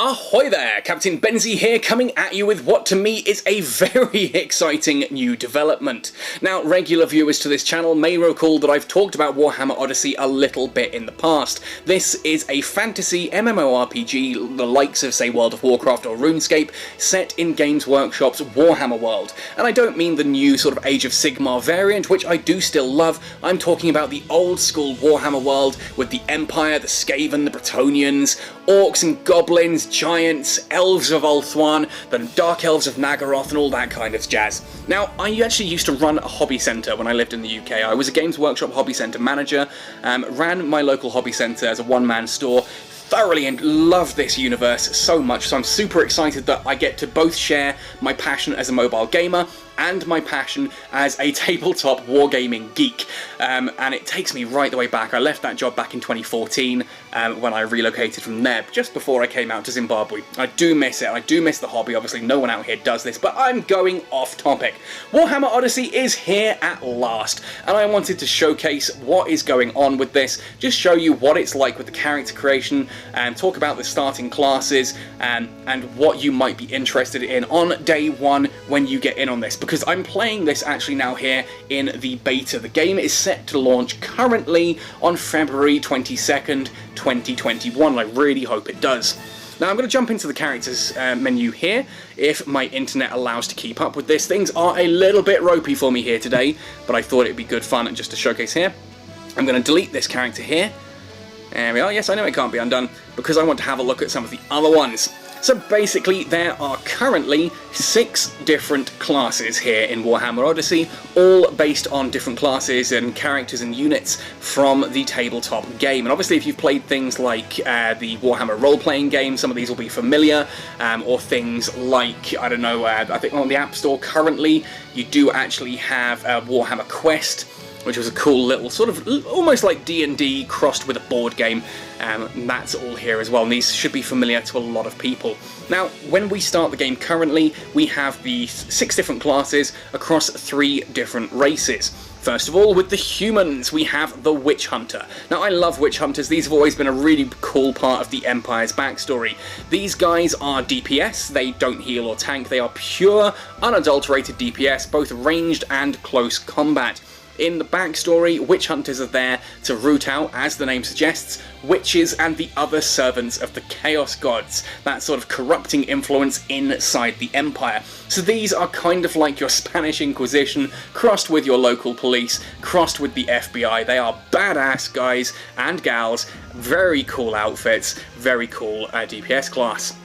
Ahoy there, Captain Benzie here, coming at you with what to me is a very exciting new development. Now, regular viewers to this channel may recall that I've talked about Warhammer Odyssey a little bit in the past. This is a fantasy MMORPG, the likes of, say, World of Warcraft or RuneScape, set in Games Workshop's Warhammer World. And I don't mean the new sort of Age of Sigmar variant, which I do still love. I'm talking about the old school Warhammer World with the Empire, the Skaven, the Bretonnians, orcs and goblins, giants, elves of Ulthuan, the dark elves of Nagaroth, and all that kind of jazz. Now, I actually used to run a hobby centre when I lived in the UK. I was a Games Workshop hobby centre manager, ran my local hobby centre as a one-man store, thoroughly and love this universe so much, so I'm super excited that I get to both share my passion as a mobile gamer and my passion as a tabletop wargaming geek. And it takes me right the way back. I left that job back in 2014 when I relocated from there, just before I came out to Zimbabwe. I do miss it. I do miss the hobby. Obviously, no one out here does this, but I'm going off topic. Warhammer Odyssey is here at last, and I wanted to showcase what is going on with this, just show you what it's like with the character creation, and talk about the starting classes, and what you might be interested in on day one when you get in on this, because I'm playing this actually now here in the beta. The game is set to launch currently on February 22nd, 2021. I really hope it does. Now I'm going to jump into the characters menu here, if my internet allows to keep up with this. Things are a little bit ropey for me here today, but I thought it'd be good fun and just to showcase here. I'm going to delete this character here. There we are. Yes, I know it can't be undone, because I want to have a look at some of the other ones. So basically, there are currently 6 different classes here in Warhammer Odyssey, all based on different classes and characters and units from the tabletop game. And obviously, if you've played things like the Warhammer role-playing game, some of these will be familiar, or things like, I don't know, I think on the App Store currently, you do actually have Warhammer Quest, which was a cool little sort of almost like D&D crossed with a board game. That's all here as well, and these should be familiar to a lot of people. Now, when we start the game currently, we have the 6 different classes across 3 different races. First of all, with the humans, we have the Witch Hunter. Now, I love Witch Hunters. These have always been a really cool part of the Empire's backstory. These guys are DPS. They don't heal or tank. They are pure, unadulterated DPS, both ranged and close combat. In the backstory, witch hunters are there to root out, as the name suggests, witches and the other servants of the Chaos Gods, that sort of corrupting influence inside the Empire. So these are kind of like your Spanish Inquisition, crossed with your local police, crossed with the FBI. They are badass guys and gals, very cool outfits, very cool DPS class.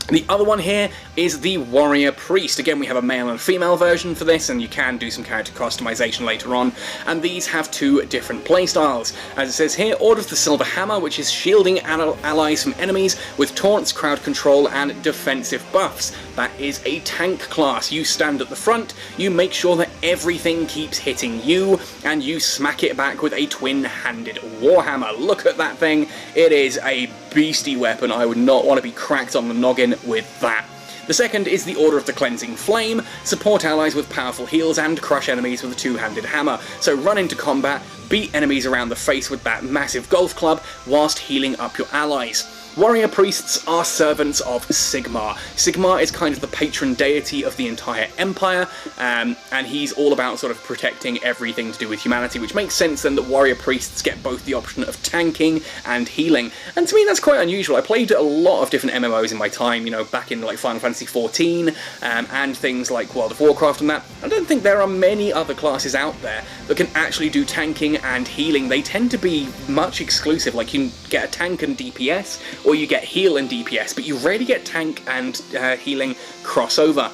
The other one here is the Warrior Priest. Again, we have a male and a female version for this, and you can do some character customization later on, and these have 2 different playstyles. As it says here, Order of the Silver Hammer, which is shielding allies from enemies with taunts, crowd control, and defensive buffs. That is a tank class. You stand at the front, you make sure that everything keeps hitting you, and you smack it back with a twin-handed warhammer. Look at that thing. It is a beastie weapon. I would not want to be cracked on the noggin with that. The second is the Order of the Cleansing Flame. Support allies with powerful heals and crush enemies with a 2-handed hammer. So run into combat, beat enemies around the face with that massive golf club whilst healing up your allies. Warrior Priests are servants of Sigmar. Sigmar is kind of the patron deity of the entire Empire, and he's all about sort of protecting everything to do with humanity, which makes sense then that Warrior Priests get both the option of tanking and healing. And to me, that's quite unusual. I played a lot of different MMOs in my time, you know, back in like Final Fantasy XIV, and things like World of Warcraft and that. I don't think there are many other classes out there that can actually do tanking and healing. They tend to be much exclusive, like you can get a tank and DPS, or you get heal and DPS, but you rarely get tank and healing crossover.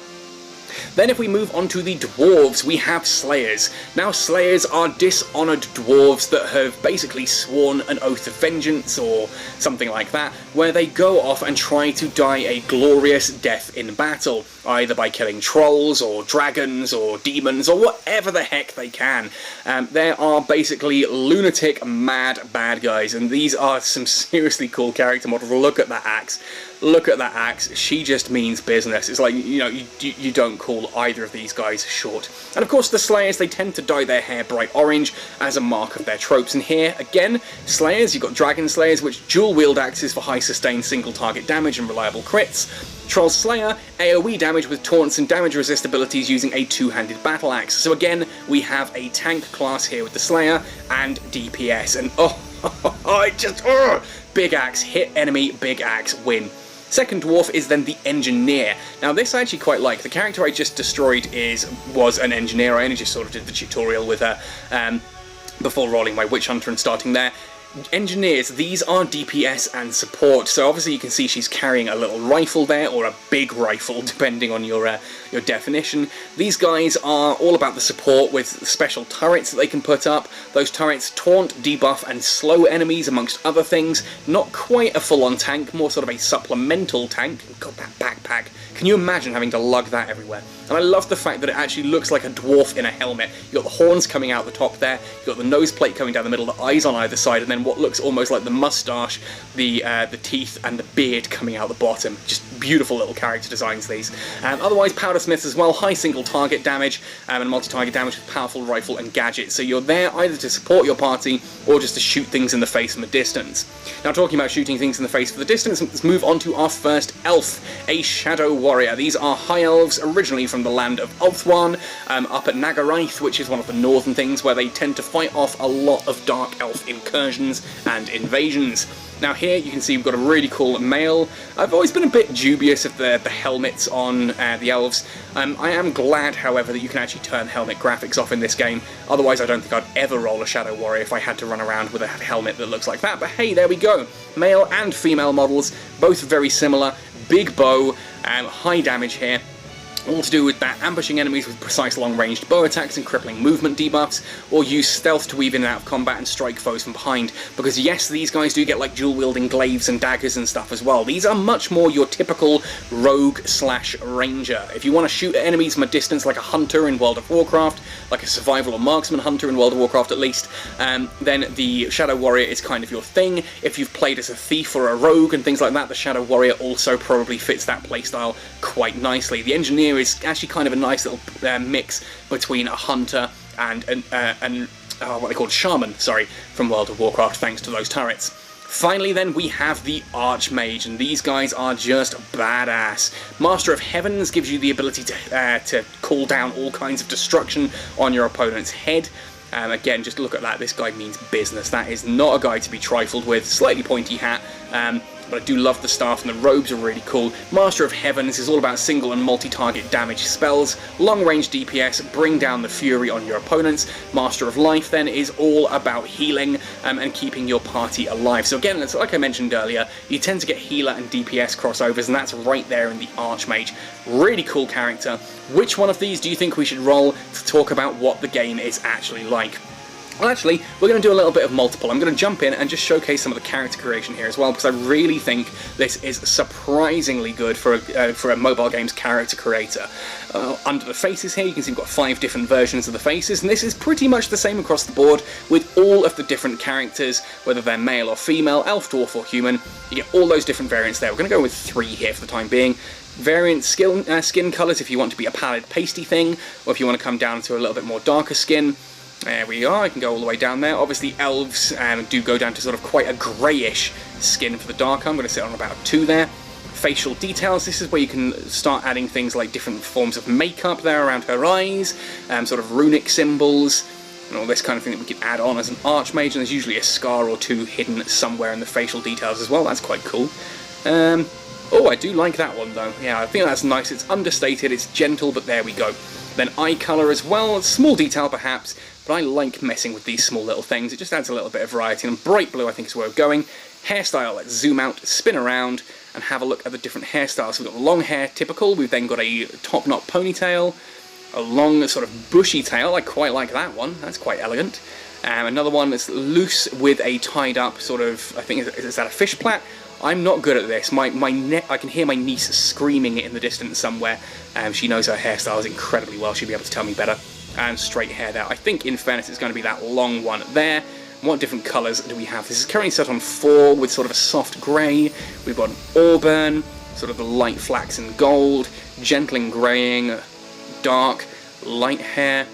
Then if we move on to the dwarves, we have Slayers. Now Slayers are dishonoured dwarves that have basically sworn an oath of vengeance or something like that, where they go off and try to die a glorious death in battle, either by killing trolls or dragons or demons or whatever the heck they can. There are basically lunatic, mad bad guys, and these are some seriously cool character models. Look at that axe. look at that axe. She just means business. It's like, you know, you don't call either of these guys short. And of course the Slayers, they tend to dye their hair bright orange as a mark of their tropes. And here, again, Slayers, you've got Dragon Slayers, which dual-wield axes for high sustained single-target damage and reliable crits. Troll Slayer, AoE damage with taunts and damage resist abilities using a two-handed battle axe. So again, we have a tank class here with the Slayer and DPS. And big axe, hit enemy, big axe, win. Second dwarf is then the Engineer. Now this I actually quite like. The character I just destroyed was an engineer. I only just sort of did the tutorial with her before rolling my Witch Hunter and starting there. Engineers, these are DPS and support, so obviously you can see she's carrying a little rifle there, or a big rifle, depending on your definition. These guys are all about the support with special turrets that they can put up. Those turrets taunt, debuff, and slow enemies, amongst other things. Not quite a full-on tank, more sort of a supplemental tank. God, that backpack. Can you imagine having to lug that everywhere? And I love the fact that it actually looks like a dwarf in a helmet. You've got the horns coming out the top there, you've got the nose plate coming down the middle, the eyes on either side, and then what looks almost like the moustache, the teeth, and the beard coming out the bottom. Just beautiful little character designs, these. Otherwise, Powder Smiths as well, high single target damage and multi-target damage with powerful rifle and gadgets. So you're there either to support your party or just to shoot things in the face from a distance. Now, talking about shooting things in the face from the distance, let's move on to our first elf, a Shadow Warrior. These are high elves, originally from the land of Ulthuan, up at Nagaraith, which is one of the northern things where they tend to fight off a lot of dark elf incursions and invasions. Now here you can see we've got a really cool male. I've always been a bit dubious of the helmets on the elves. I am glad, however, that you can actually turn helmet graphics off in this game. Otherwise I don't think I'd ever roll a Shadow Warrior if I had to run around with a helmet that looks like that. But hey, there we go. Male and female models, both very similar. Big bow, high damage here. All to do with that, ambushing enemies with precise long-ranged bow attacks and crippling movement debuffs, or use stealth to weave in and out of combat and strike foes from behind. Because yes, these guys do get like dual-wielding glaives and daggers and stuff as well. These are much more your typical rogue/ranger. If you want to shoot at enemies from a distance like a hunter in World of Warcraft, like a survival or marksman hunter in World of Warcraft at least, then the Shadow Warrior is kind of your thing. If you've played as a thief or a rogue and things like that, the Shadow Warrior also probably fits that playstyle quite nicely. The Engineer is actually kind of a nice little mix between a hunter and what they called shaman, sorry, from World of Warcraft, thanks to those turrets. Finally then, we have the Archmage, and these guys are just badass. Master of Heavens gives you the ability to call down all kinds of destruction on your opponent's head. Again, just look at that, this guy means business. That is not a guy to be trifled with. Slightly pointy hat, but I do love the staff and the robes are really cool. Master of Heavens is all about single and multi-target damage spells, long-range DPS, bring down the fury on your opponents. Master of Life then is all about healing and keeping your party alive. So again, it's like I mentioned earlier, you tend to get healer and DPS crossovers, and that's right there in the Archmage. Really cool character. Which one of these do you think we should roll to talk about what the game is actually like? Well, actually, we're going to do a little bit of multiple. I'm going to jump in and just showcase some of the character creation here as well, because I really think this is surprisingly good for a mobile game's character creator. Under the faces here, you can see we've got 5 different versions of the faces, and this is pretty much the same across the board with all of the different characters, whether they're male or female, elf, dwarf, or human. You get all those different variants there. We're going to go with 3 here for the time being. Variant skin colours if you want to be a pallid, pasty thing, or if you want to come down to a little bit more darker skin. There we are, I can go all the way down there. Obviously elves do go down to sort of quite a greyish skin for the darker. I'm going to sit on about 2 there. Facial details, this is where you can start adding things like different forms of makeup there around her eyes, sort of runic symbols, and all this kind of thing that we can add on as an Archmage, and there's usually a scar or 2 hidden somewhere in the facial details as well. That's quite cool. Oh, I do like that one though. Yeah, I think that's nice. It's understated, it's gentle, but there we go. Then eye colour as well, small detail perhaps, but I like messing with these small little things. It just adds a little bit of variety, and bright blue I think is where we're going. Hairstyle, let's zoom out, spin around, and have a look at the different hairstyles. So we've got the long hair, typical. We've then got a top knot ponytail, a long sort of bushy tail. I quite like that one. That's quite elegant. Another one that's loose with a tied up sort of, I think, is that a fish plait? I'm not good at this. I can hear my niece screaming it in the distance somewhere. She knows her hairstyles incredibly well. She'll be able to tell me better. And straight hair there. I think, in fairness, it's going to be that long one there. What different colours do we have? This is currently set on 4 with sort of a soft grey. We've got auburn, sort of the light flax and gold, gentling greying, dark, light hair,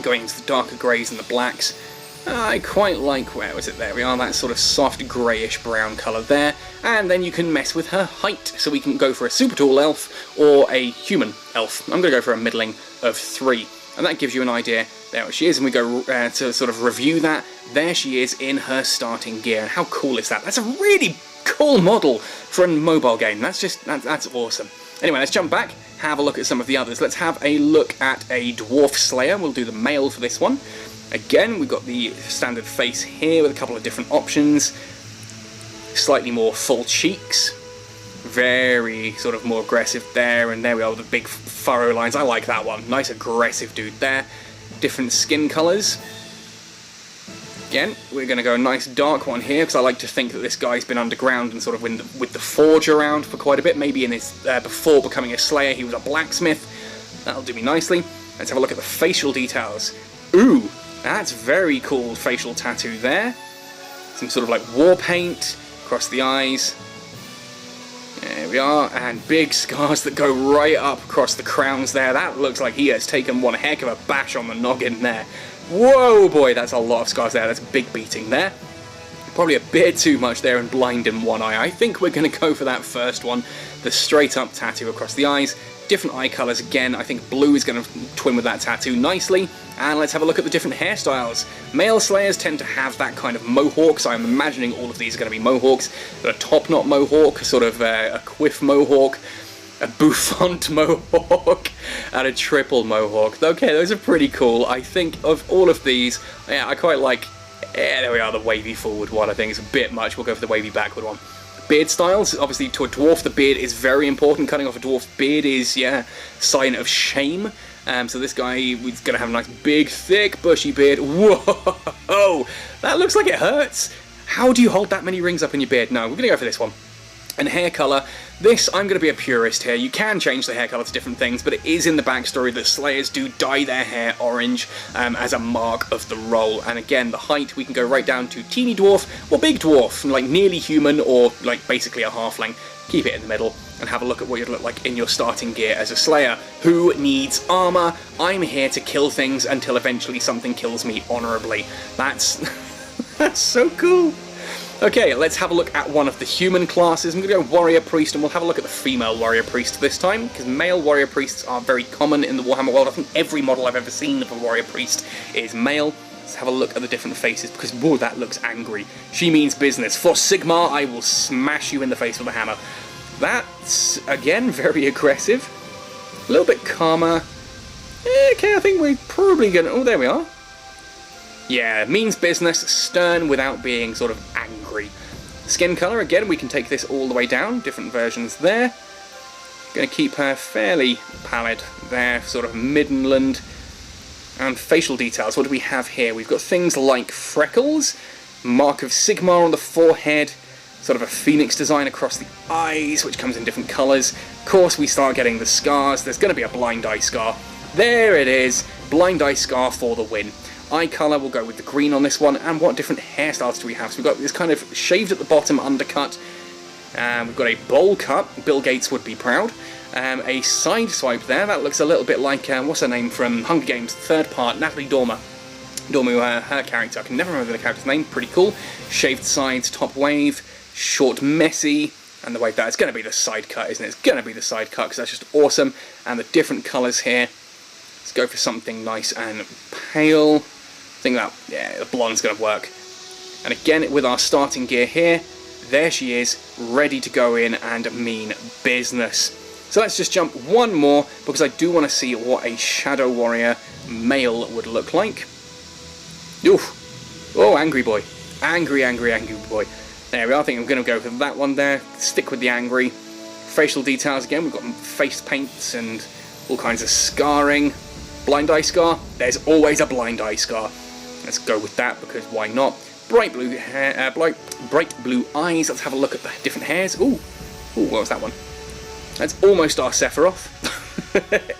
going into the darker greys and the blacks. I quite like, where was it? There we are, that sort of soft greyish brown colour there. And then you can mess with her height, so we can go for a super tall elf or a human elf. I'm going to go for a middling of 3. And that gives you an idea. There she is, and we go to sort of review that. There she is in her starting gear. And how cool is that? That's a really cool model for a mobile game. That's awesome. Anyway, let's jump back, have a look at some of the others. Let's have a look at a Dwarf Slayer. We'll do the male for this one. Again, we've got the standard face here with a couple of different options. Slightly more full cheeks. Very sort of more aggressive there, and there we are with the big furrow lines. I like that one. Nice aggressive dude there. Different skin colours. Again, we're going to go a nice dark one here, because I like to think that this guy's been underground and sort of with the forge around for quite a bit. Maybe in his before becoming a slayer, he was a blacksmith. That'll do me nicely. Let's have a look at the facial details. Ooh, that's very cool facial tattoo there. Some sort of like war paint across the eyes. There we are, and big scars that go right up across the crowns there. That looks like he has taken one heck of a bash on the noggin there. Whoa, boy, that's a lot of scars there. That's a big beating there. Probably a bit too much there and blind in one eye. I think we're going to go for that first one, the straight up tattoo across the eyes. Different eye colours again. I think blue is going to twin with that tattoo nicely. And let's have a look at the different hairstyles. Male Slayers tend to have that kind of mohawk, so I'm imagining all of these are going to be mohawks. A top knot mohawk, sort of a quiff mohawk, a bouffant mohawk, and a triple mohawk. Okay, those are pretty cool. I think of all of these, yeah, I quite like, there we are, the wavy forward one. I think it's a bit much. We'll go for the wavy backward one. Beard styles, obviously to a dwarf the beard is very important. Cutting off a dwarf's beard is, yeah, sign of shame. So this guy is going to have a nice big thick bushy beard. Whoa, that looks like it hurts. How do you hold that many rings up in your beard? No, we're going to go for this one. And hair colour, this, I'm going to be a purist here. You can change the hair colour to different things, but it is in the backstory that Slayers do dye their hair orange as a mark of the role. And again, the height, we can go right down to teeny dwarf or big dwarf, like nearly human or like basically a halfling. Keep it in the middle and have a look at what you'd look like in your starting gear as a Slayer. Who needs armour? I'm here to kill things until eventually something kills me honourably. That's so cool. Okay, let's have a look at one of the human classes. I'm going to go Warrior Priest, and we'll have a look at the female Warrior Priest this time, because male Warrior Priests are very common in the Warhammer world. I think every model I've ever seen of a Warrior Priest is male. Let's have a look at the different faces, because, whoa, that looks angry. She means business. For Sigmar, I will smash you in the face with a hammer. That's, again, very aggressive. A little bit calmer. Okay, I think we're probably going to... Oh, there we are. Yeah, means business, stern without being sort of angry. Skin colour, again, we can take this all the way down, different versions there. Going to keep her fairly pallid there, sort of midland. And facial details, what do we have here? We've got things like freckles, mark of Sigmar on the forehead, sort of a phoenix design across the eyes, which comes in different colours. Of course, we start getting the scars. There's going to be a blind eye scar. There it is, blind eye scar for the win. Eye colour, we'll go with the green on this one. And what different hairstyles do we have? So we've got this kind of shaved at the bottom undercut. We've got a bowl cut, Bill Gates would be proud. A side swipe there, that looks a little bit like, what's her name from Hunger Games, third part, Natalie Dormer. Her character, I can never remember the character's name, pretty cool. Shaved sides, top wave, short messy, and the wave there. It's going to be the side cut, isn't it? It's going to be the side cut, because that's just awesome. And the different colours here. Let's go for something nice and pale. I think that, yeah, the blonde's going to work. And again, with our starting gear here, there she is, ready to go in and mean business. So let's just jump one more, because I do want to see what a Shadow Warrior male would look like. Oof. Oh, angry boy. Angry, angry, angry boy. There we are, I think I'm going to go for that one there. Stick with the angry. Facial details again, we've got face paints and all kinds of scarring. Blind eye scar, there's always a blind eye scar. Let's go with that, because why not? Bright blue hair, bright blue eyes. Let's have a look at the different hairs. Ooh, what was that one? That's almost our Sephiroth.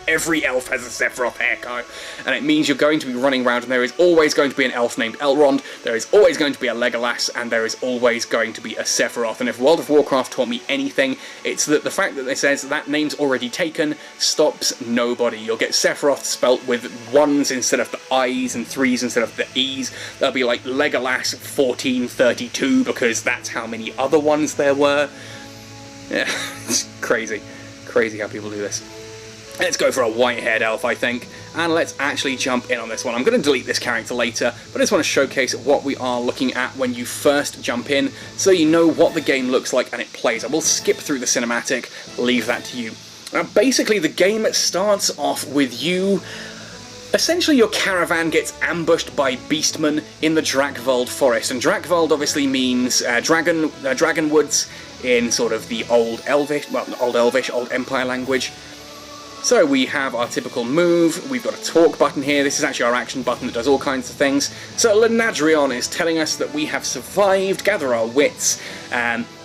Every elf has a Sephiroth haircut, and it means you're going to be running around, and there is always going to be an elf named Elrond, there is always going to be a Legolas, and there is always going to be a Sephiroth. And if World of Warcraft taught me anything, it's that the fact that it says that name's already taken stops nobody. You'll get Sephiroth spelt with 1s instead of the I's and 3s instead of the E's. There'll be like Legolas 1432 because that's how many other ones there were. Yeah, it's crazy. Crazy how people do this. Let's go for a white-haired elf, I think, and let's actually jump in on this one. I'm going to delete this character later, but I just want to showcase what we are looking at when you first jump in, so you know what the game looks like and it plays. I will skip through the cinematic, leave that to you. Now, basically, the game starts off with you. Essentially, your caravan gets ambushed by beastmen in the Drakvald forest, and Drakvald obviously means dragon woods in sort of the Old Empire language. So we have our typical move, we've got a talk button here, this is actually our action button that does all kinds of things. So Lenadrion is telling us that we have survived, gather our wits,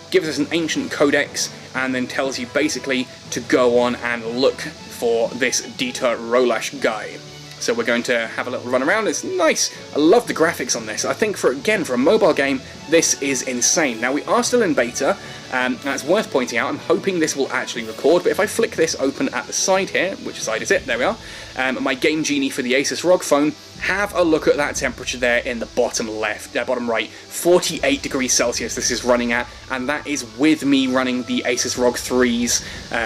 gives us an ancient codex, and then tells you basically to go on and look for this Dieter Rolash guy. So we're going to have a little run around. It's nice. I love the graphics on this. I think for a mobile game, this is insane. Now we are still in beta, and it's worth pointing out. I'm hoping this will actually record, but if I flick this open at the side here, which side is it? There we are. My Game Genie for the Asus ROG phone. Have a look at that temperature there in the bottom left, bottom right. 48 degrees Celsius this is running at, and that is with me running the Asus ROG 3's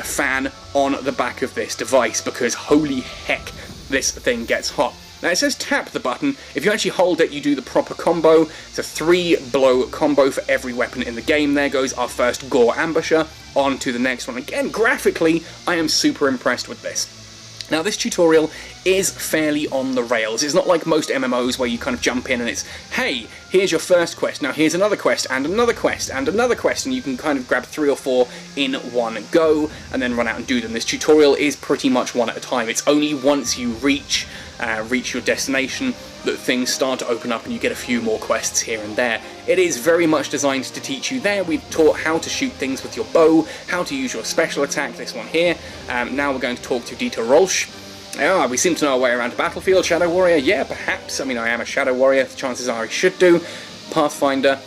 fan on the back of this device, because holy heck, this thing gets hot. Now it says tap the button. If you actually hold it, you do the proper combo. It's a 3-blow combo for every weapon in the game. There goes our first Gore Ambusher. On to the next one. Again, graphically, I am super impressed with this. Now this tutorial is fairly on the rails. It's not like most MMOs where you kind of jump in and it's, hey, here's your first quest, now here's another quest, and another quest, and another quest, and you can kind of grab 3 or 4 in one go, and then run out and do them. This tutorial is pretty much one at a time. It's only once you reach your destination that things start to open up and you get a few more quests here and there. It is very much designed to teach you there. We've taught how to shoot things with your bow, how to use your special attack, this one here. Now we're going to talk to Dieter Rolsch. We seem to know our way around a battlefield. Shadow Warrior, yeah, perhaps. I mean, I am a Shadow Warrior, the chances are I should do. Pathfinder,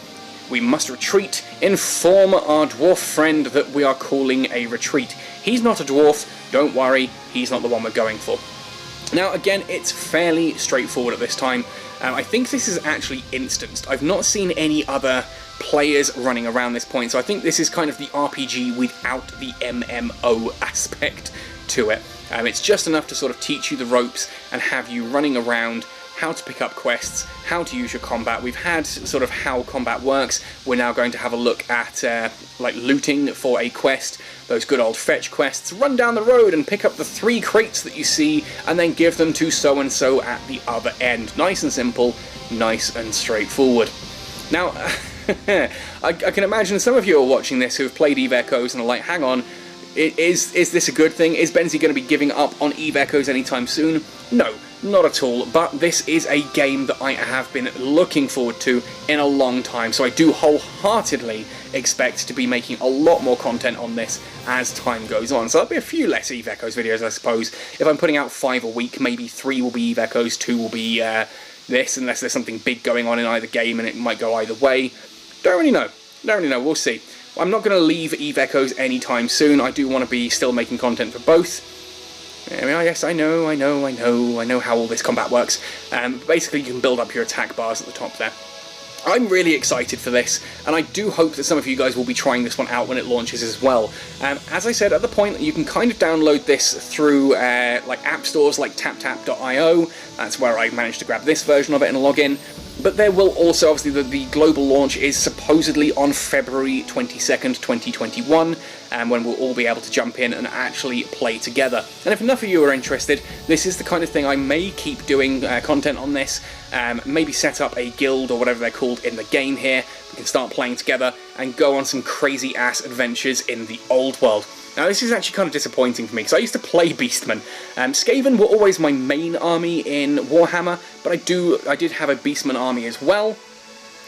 we must retreat. Inform our dwarf friend that we are calling a retreat. He's not a dwarf, don't worry, he's not the one we're going for. Now, again, it's fairly straightforward at this time. I think this is actually instanced. I've not seen any other players running around this point, so I think this is kind of the RPG without the MMO aspect to it. It's just enough to sort of teach you the ropes and have you running around, how to pick up quests, how to use your combat. We've had sort of how combat works. We're now going to have a look at like looting for a quest, those good old fetch quests. Run down the road and pick up the 3 crates that you see and then give them to so-and-so at the other end. Nice and simple, nice and straightforward. Now, I can imagine some of you are watching this who have played Eve Echoes and are like, hang on, is this a good thing? Is Benzie going to be giving up on Eve Echoes anytime soon? No, not at all, but this is a game that I have been looking forward to in a long time, so I do wholeheartedly expect to be making a lot more content on this as time goes on. So there'll be a few less Eve Echoes videos, I suppose. If I'm putting out 5 a week, maybe 3 will be Eve Echoes, 2 will be this, unless there's something big going on in either game and it might go either way. Don't really know, we'll see. I'm not going to leave Eve Echoes anytime soon. I do want to be still making content for both. Yes, I know how all this combat works. Basically, you can build up your attack bars at the top there. I'm really excited for this, and I do hope that some of you guys will be trying this one out when it launches as well. As I said at the point, you can kind of download this through like app stores like taptap.io. That's where I managed to grab this version of it and log in. But there will also, obviously, the global launch is supposedly on February 22nd, 2021, when we'll all be able to jump in and actually play together. And if enough of you are interested, this is the kind of thing I may keep doing content on this, maybe set up a guild or whatever they're called in the game here. We can start playing together and go on some crazy-ass adventures in the old world. Now this is actually kind of disappointing for me, because I used to play Beastmen. Skaven were always my main army in Warhammer, but I did have a Beastman army as well.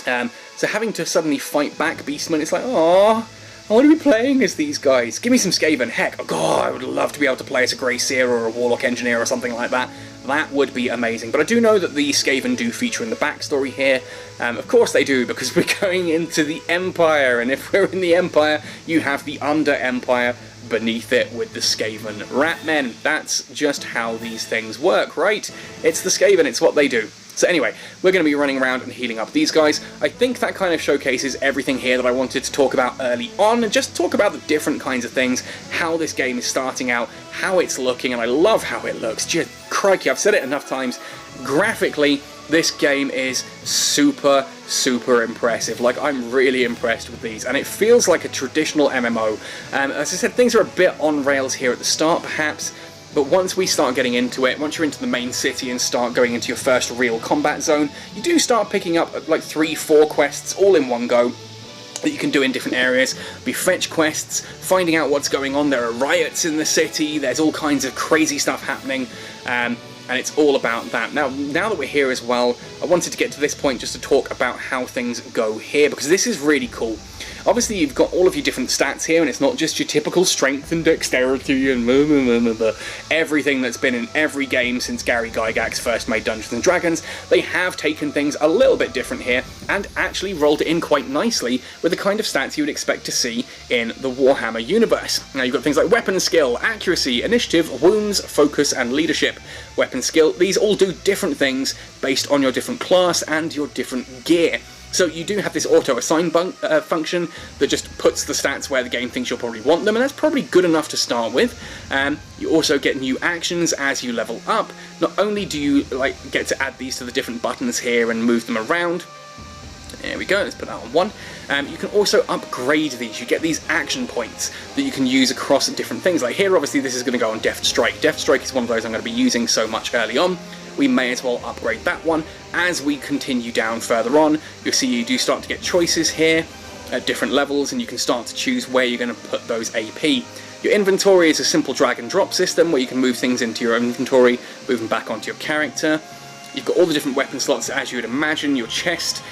So having to suddenly fight back Beastmen, it's like, oh, I want to be playing as these guys. Give me some Skaven. Heck, oh god, I would love to be able to play as a Grey Seer or a Warlock Engineer or something like that. That would be amazing. But I do know that the Skaven do feature in the backstory here. Of course they do, because we're going into the Empire, and if we're in the Empire, you have the Under-Empire beneath it with the Skaven Ratmen. That's just how these things work, right? It's the Skaven, it's what they do. So anyway, we're going to be running around and healing up these guys. I think that kind of showcases everything here that I wanted to talk about early on, and just talk about the different kinds of things, how this game is starting out, how it's looking, and I love how it looks. Just crikey, I've said it enough times. Graphically, this game is super, super impressive. Like, I'm really impressed with these, and it feels like a traditional MMO. As I said, things are a bit on rails here at the start, perhaps, but once we start getting into it, once you're into the main city and start going into your first real combat zone, you do start picking up like 3-4 quests all in one go that you can do in different areas. Be fetch quests, finding out what's going on. There are riots in the city, there's all kinds of crazy stuff happening, and it's all about that. Now that we're here as well, I wanted to get to this point just to talk about how things go here, because this is really cool. Obviously, you've got all of your different stats here, and it's not just your typical strength and dexterity and everything that's been in every game since Gary Gygax first made Dungeons & Dragons. They have taken things a little bit different here, and actually rolled it in quite nicely with the kind of stats you would expect to see in the Warhammer universe. Now, you've got things like weapon skill, accuracy, initiative, wounds, focus, and leadership. Weapon skill, these all do different things based on your different class and your different gear. So you do have this auto-assign function that just puts the stats where the game thinks you'll probably want them, and that's probably good enough to start with. You also get new actions as you level up. Not only do you get to add these to the different buttons here and move them around. There we go, let's put that on one. You can also upgrade these. You get these action points that you can use across different things. Like here, obviously, this is going to go on Deft Strike. Deft Strike is one of those I'm going to be using so much early on. We may as well upgrade that one. As we continue down further on, you'll see you do start to get choices here at different levels, and you can start to choose where you're going to put those AP. Your inventory is a simple drag and drop system where you can move things into your inventory, move them back onto your character. You've got all the different weapon slots as you would imagine, your chest,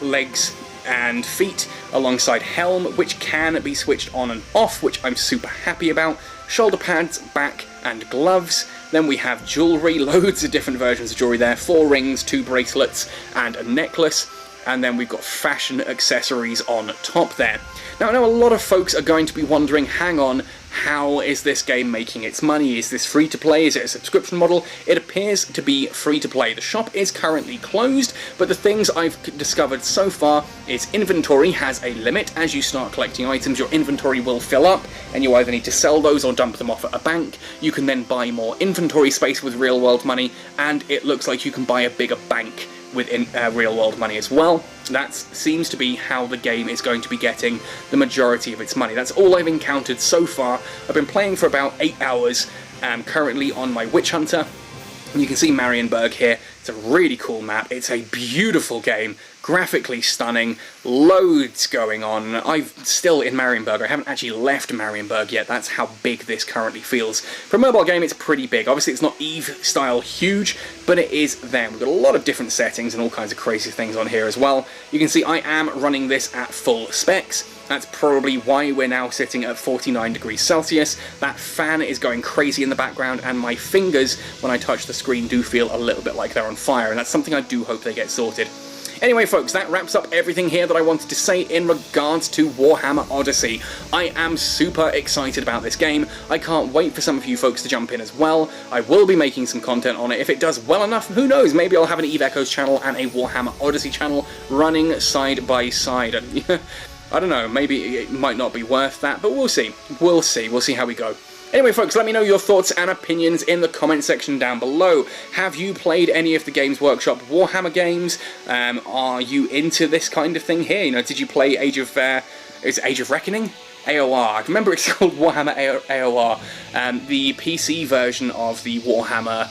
legs, and feet, alongside helm, which can be switched on and off, which I'm super happy about. Shoulder pads, back, and gloves. Then we have jewellery, loads of different versions of jewellery there, 4 rings, 2 bracelets, and a necklace. And then we've got fashion accessories on top there. Now, I know a lot of folks are going to be wondering, hang on, how is this game making its money? Is this free to play? Is it a subscription model? It appears to be free to play. The shop is currently closed, but the things I've discovered so far is inventory has a limit. As you start collecting items, your inventory will fill up, and you either need to sell those or dump them off at a bank. You can then buy more inventory space with real world money, and it looks like you can buy a bigger bank with real world money as well. That seems to be how the game is going to be getting the majority of its money. That's all I've encountered so far. I've been playing for about 8 hours, currently on my Witch Hunter. You can see Marienburg here. It's a really cool map. It's a beautiful game, graphically stunning, loads going on. I'm still in Marienburg. I haven't actually left Marienburg yet. That's how big this currently feels. For a mobile game, it's pretty big. Obviously, it's not EVE-style huge, but it is there. We've got a lot of different settings and all kinds of crazy things on here as well. You can see I am running this at full specs. That's probably why we're now sitting at 49 degrees Celsius. That fan is going crazy in the background, and my fingers, when I touch the screen, do feel a little bit like they're on fire, and that's something I do hope they get sorted. Anyway, folks, that wraps up everything here that I wanted to say in regards to Warhammer Odyssey. I am super excited about this game. I can't wait for some of you folks to jump in as well. I will be making some content on it. If it does well enough, who knows, maybe I'll have an Eve Echoes channel and a Warhammer Odyssey channel running side by side. I don't know, maybe it might not be worth that, but we'll see. We'll see how we go. Anyway, folks, let me know your thoughts and opinions in the comment section down below. Have you played any of the Games Workshop Warhammer games? Are you into this kind of thing here? You know, did you play Age of Reckoning? AOR. I remember it's called Warhammer AOR. The PC version of the Warhammer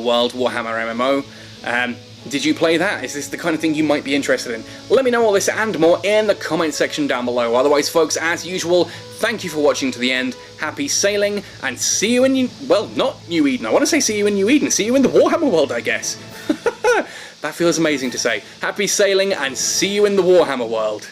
World, Warhammer MMO. Did you play that? Is this the kind of thing you might be interested in? Let me know all this and more in the comment section down below. Otherwise, folks, as usual, thank you for watching to the end. Happy sailing, and see you in not New Eden. I want to say see you in New Eden. See you in the Warhammer World, I guess. That feels amazing to say. Happy sailing, and see you in the Warhammer World.